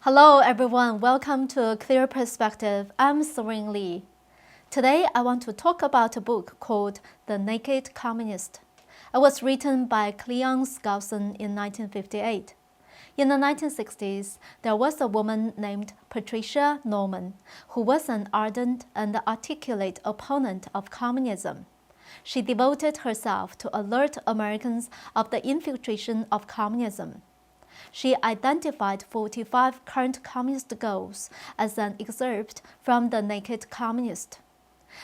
Hello everyone, welcome to A Clear Perspective. I'm Serene. Today I want to talk about a book called The Naked Communist. It was written by Cleon Skousen in 1958. In the 1960s, there was a woman named Patricia Norman who was an ardent and articulate opponent of communism. She devoted herself to alert Americans of the infiltration of communism. She identified 45 current communist goals as an excerpt from The Naked Communist.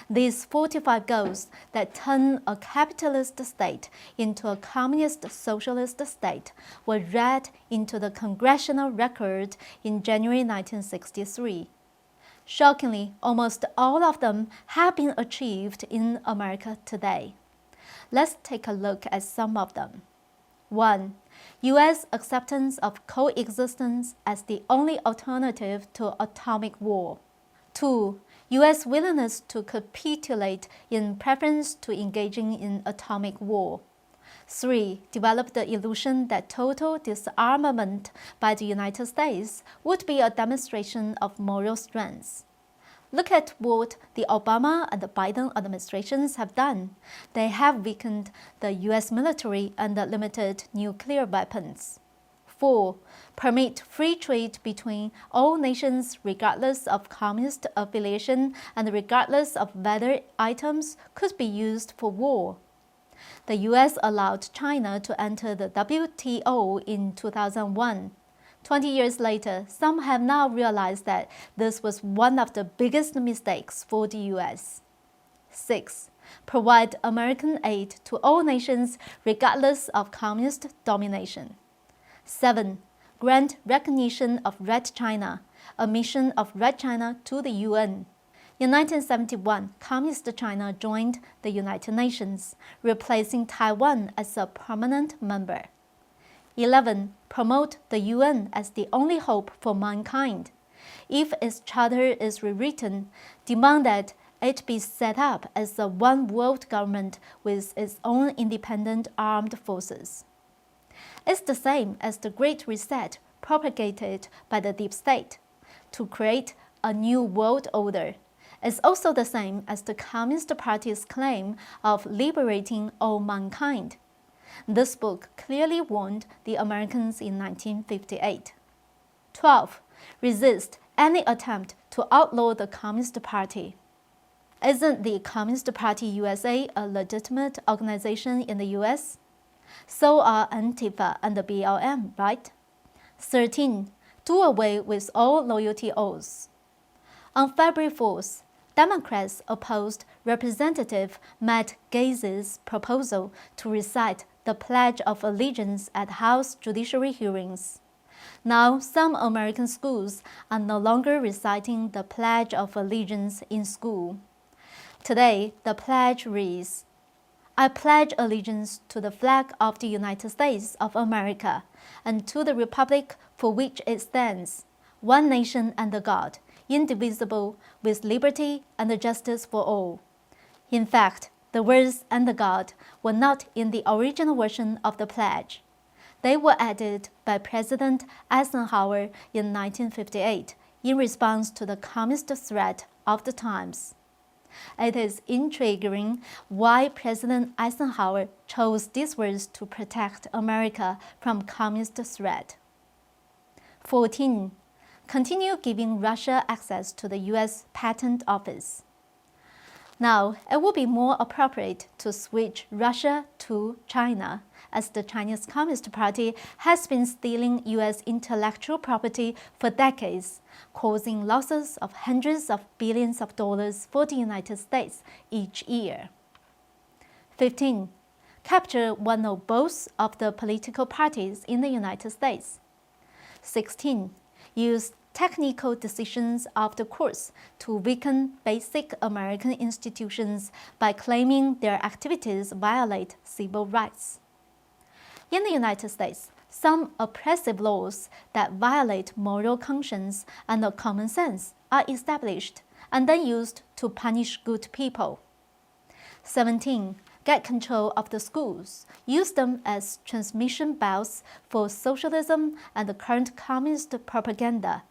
These 45 goals that turn a capitalist state into a communist socialist state were read into the congressional record in January 1963. Shockingly, almost all of them have been achieved in America today. Let's take a look at some of them. 1. U.S. acceptance of coexistence as the only alternative to atomic war. 2. U.S. willingness to capitulate in preference to engaging in atomic war. 3. Develop the illusion that total disarmament by the United States would be a demonstration of moral strength. Look at what the Obama and the Biden administrations have done. They have weakened the U.S. military and limited nuclear weapons. 4. Permit free trade between all nations regardless of communist affiliation and regardless of whether items could be used for war. The U.S. allowed China to enter the WTO in 2001. 20 years later, some have now realized that this was one of the biggest mistakes for the U.S. 6. Provide American aid to all nations regardless of communist domination. 7. Grant recognition of Red China, a mission of Red China to the UN. In 1971, Communist China joined the United Nations, replacing Taiwan as a permanent member. 11. Promote the UN as the only hope for mankind. If its charter is rewritten, demand that it be set up as a one-world government with its own independent armed forces. It's the same as the Great Reset propagated by the deep state to create a new world order. It's also the same as the Communist Party's claim of liberating all mankind. This book clearly warned the Americans in 1958. 12. Resist any attempt to outlaw the Communist Party. Isn't the Communist Party USA a legitimate organization in the US? So are Antifa and the BLM, right? 13. Do away with all loyalty oaths. On February 4th, Democrats opposed Representative Matt Gaetz's proposal to recite the Pledge of Allegiance at House Judiciary hearings. Now, some American schools are no longer reciting the Pledge of Allegiance in school. Today, the pledge reads, I pledge allegiance to the flag of the United States of America and to the republic for which it stands, one nation under God, indivisible, with liberty and justice for all. In fact, the words "under God" were not in the original version of the pledge. They were added by President Eisenhower in 1958 in response to the communist threat of the times. It is intriguing why President Eisenhower chose these words to protect America from communist threat. 14. Continue giving Russia access to the U.S. Patent Office. Now, it would be more appropriate to switch Russia to China, as the Chinese Communist Party has been stealing U.S. intellectual property for decades, causing losses of hundreds of billions of dollars for the United States each year. 15. Capture one or both of the political parties in the United States. 16. Use technical decisions of the courts to weaken basic American institutions by claiming their activities violate civil rights. In the United States, some oppressive laws that violate moral conscience and common sense are established and then used to punish good people. 17. get control of the schools, use them as transmission belts for socialism and the current communist propaganda,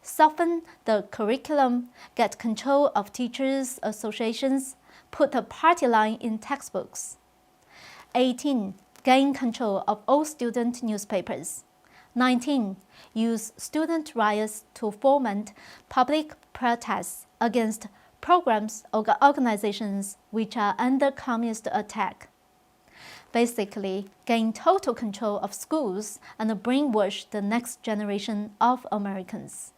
soften the curriculum, get control of teachers' associations, put a party line in textbooks. 18. Gain control of all student newspapers. 19. Use student riots to foment public protests against programs or organizations which are under communist attack. Basically, gain total control of schools and brainwash the next generation of Americans.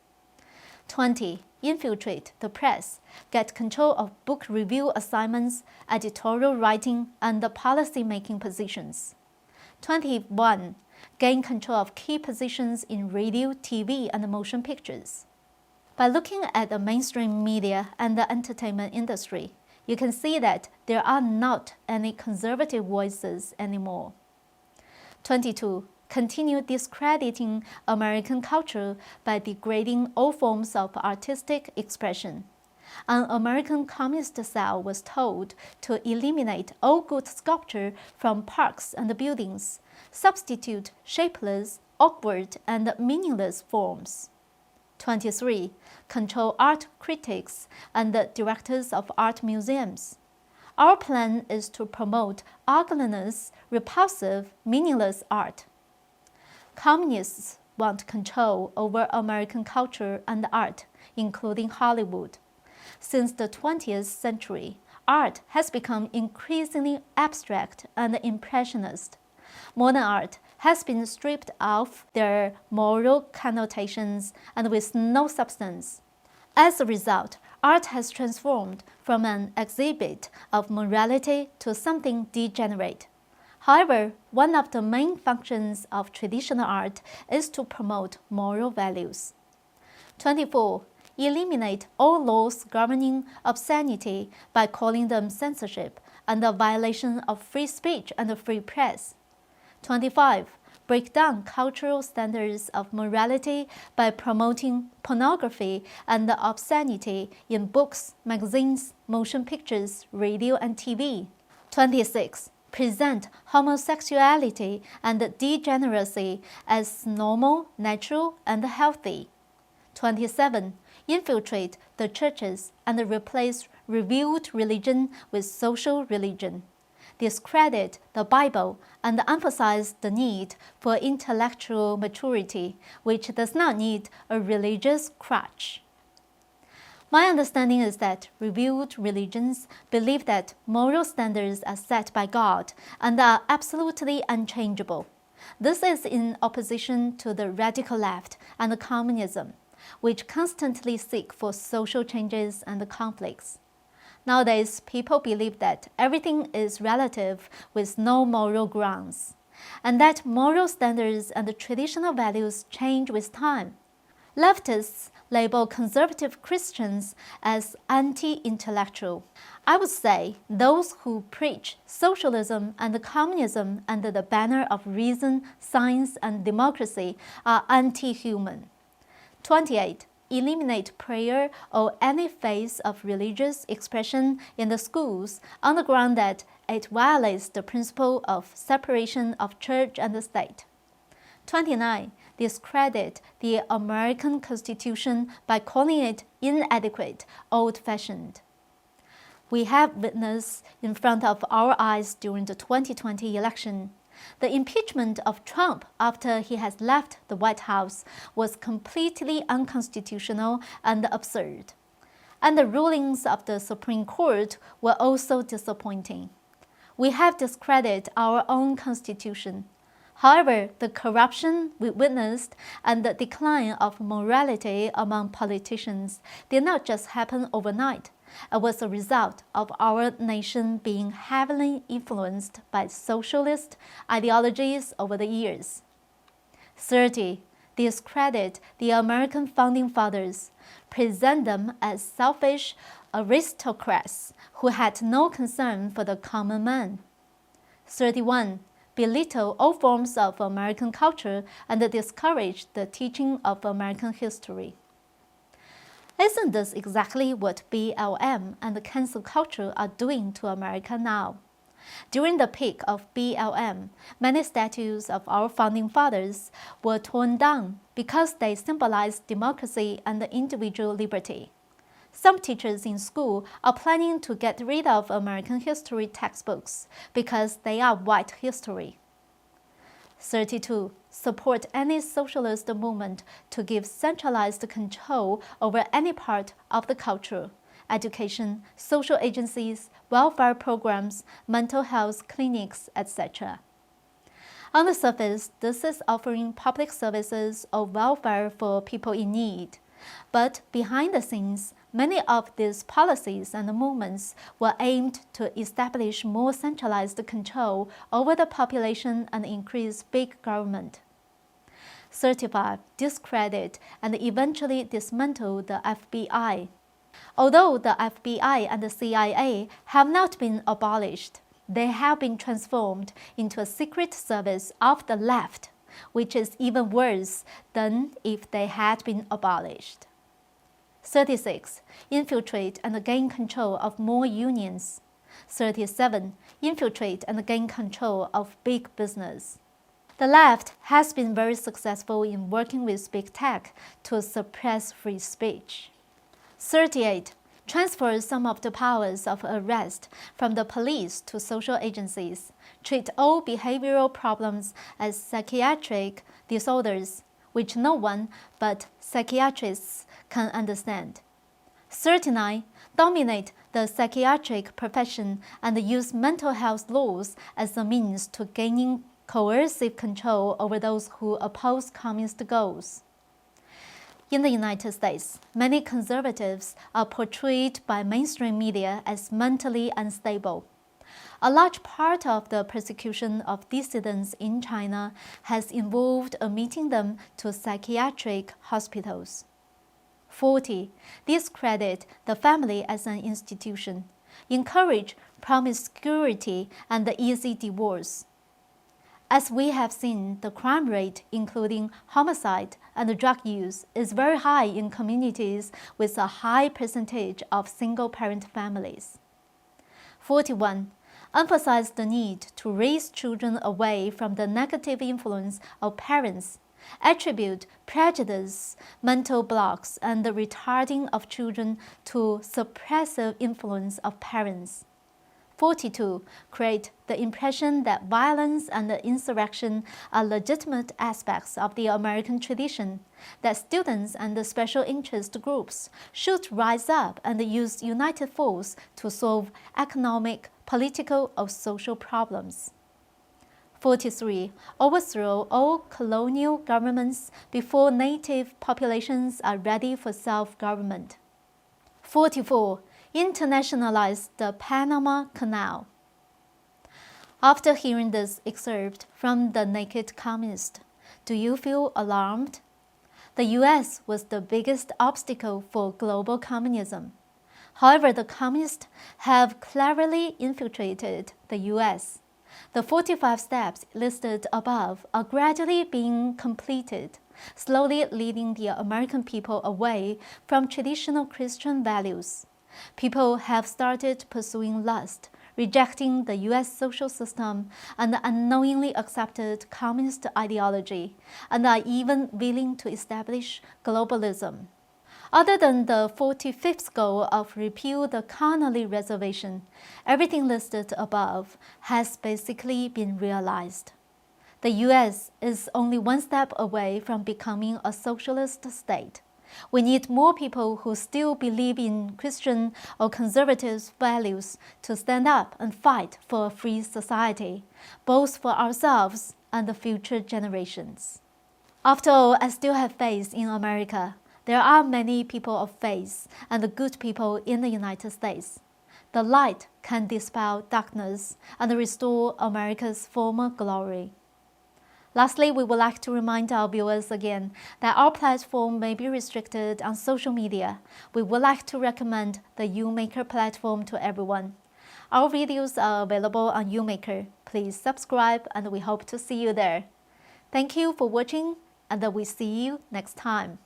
20. Infiltrate the press, get control of book review assignments, editorial writing, and the policy-making positions. 21. Gain control of key positions in radio, TV, and motion pictures. By looking at the mainstream media and the entertainment industry, you can see that there are not any conservative voices anymore. 22. Continue discrediting American culture by degrading all forms of artistic expression. An American communist cell was told to eliminate all good sculpture from parks and buildings, substitute shapeless, awkward, and meaningless forms. 23. Control art critics and the directors of art museums. Our plan is to promote ugliness, repulsive, meaningless art. Communists want control over American culture and art, including Hollywood. Since the 20th century, art has become increasingly abstract and impressionist. Modern art has been stripped of their moral connotations and with no substance. As a result, art has transformed from an exhibit of morality to something degenerate. However, one of the main functions of traditional art is to promote moral values. 24. Eliminate all laws governing obscenity by calling them censorship and a violation of free speech and the free press. 25. Break down cultural standards of morality by promoting pornography and obscenity in books, magazines, motion pictures, radio, and TV. 26. Present homosexuality and degeneracy as normal, natural, and healthy. 27. Infiltrate the churches and replace revealed religion with social religion. Discredit the Bible and emphasize the need for intellectual maturity, which does not need a religious crutch. My understanding is that revealed religions believe that moral standards are set by God and are absolutely unchangeable. This is in opposition to the radical left and communism, which constantly seek for social changes and conflicts. Nowadays, people believe that everything is relative with no moral grounds, and that moral standards and traditional values change with time. Leftists label conservative Christians as anti-intellectual. I would say those who preach socialism and communism under the banner of reason, science, and democracy are anti-human. 28. Eliminate prayer or any phase of religious expression in the schools on the ground that it violates the principle of separation of church and state. 29. Discredit the American Constitution by calling it inadequate, old-fashioned. We have witnessed in front of our eyes during the 2020 election. The impeachment of Trump after he has left the White House was completely unconstitutional and absurd. And the rulings of the Supreme Court were also disappointing. We have discredited our own Constitution. However, the corruption we witnessed and the decline of morality among politicians did not just happen overnight. It was a result of our nation being heavily influenced by socialist ideologies over the years. 30. Discredit the American founding fathers. Present them as selfish aristocrats who had no concern for the common man. 31. Belittle all forms of American culture and discourage the teaching of American history. Isn't this exactly what BLM and cancel culture are doing to America now? During the peak of BLM, many statues of our founding fathers were torn down because they symbolized democracy and individual liberty. Some teachers in school are planning to get rid of American history textbooks because they are white history. 32. Support any socialist movement to give centralized control over any part of the culture, education, social agencies, welfare programs, mental health clinics, etc. On the surface, this is offering public services or welfare for people in need. But behind the scenes, many of these policies and movements were aimed to establish more centralized control over the population and increase big government. 35. Discredit and eventually dismantle the FBI. Although the FBI and the CIA have not been abolished, they have been transformed into a secret service of the left, which is even worse than if they had been abolished. 36. Infiltrate and gain control of more unions. 37. Infiltrate and gain control of big business. The left has been very successful in working with big tech to suppress free speech. 38. Transfer some of the powers of arrest from the police to social agencies. Treat all behavioral problems as psychiatric disorders, which no one but psychiatrists can understand. 39. Dominate the psychiatric profession and use mental health laws as a means to gaining coercive control over those who oppose communist goals. In the United States, many conservatives are portrayed by mainstream media as mentally unstable. A large part of the persecution of dissidents in China has involved admitting them to psychiatric hospitals. 40. Discredit the family as an institution. Encourage promiscuity and the easy divorce. As we have seen, the crime rate, including homicide and drug use, is very high in communities with a high percentage of single-parent families. 41. Emphasize the need to raise children away from the negative influence of parents. Attribute prejudice, mental blocks, and the retarding of children to suppressive influence of parents. 42. Create the impression that violence and insurrection are legitimate aspects of the American tradition, that students and the special interest groups should rise up and use united force to solve economic, political, or social problems. 43. Overthrow all colonial governments before native populations are ready for self-government. 44. Internationalize the Panama Canal. After hearing this excerpt from The Naked Communist, do you feel alarmed? The US was the biggest obstacle for global communism. However, the communists have cleverly infiltrated the US. The 45 steps listed above are gradually being completed, slowly leading the American people away from traditional Christian values. People have started pursuing lust, rejecting the US social system, and unknowingly accepted communist ideology, and are even willing to establish globalism. Other than the 45th goal of repeal the Connolly Reservation, everything listed above has basically been realized. The US is only one step away from becoming a socialist state. We need more people who still believe in Christian or conservative values to stand up and fight for a free society, both for ourselves and the future generations. After all, I still have faith in America. There are many people of faith and good people in the United States. The light can dispel darkness and restore America's former glory. Lastly, we would like to remind our viewers again that our platform may be restricted on social media. We would like to recommend the YouMaker platform to everyone. Our videos are available on YouMaker. Please subscribe and we hope to see you there. Thank you for watching and we see you next time.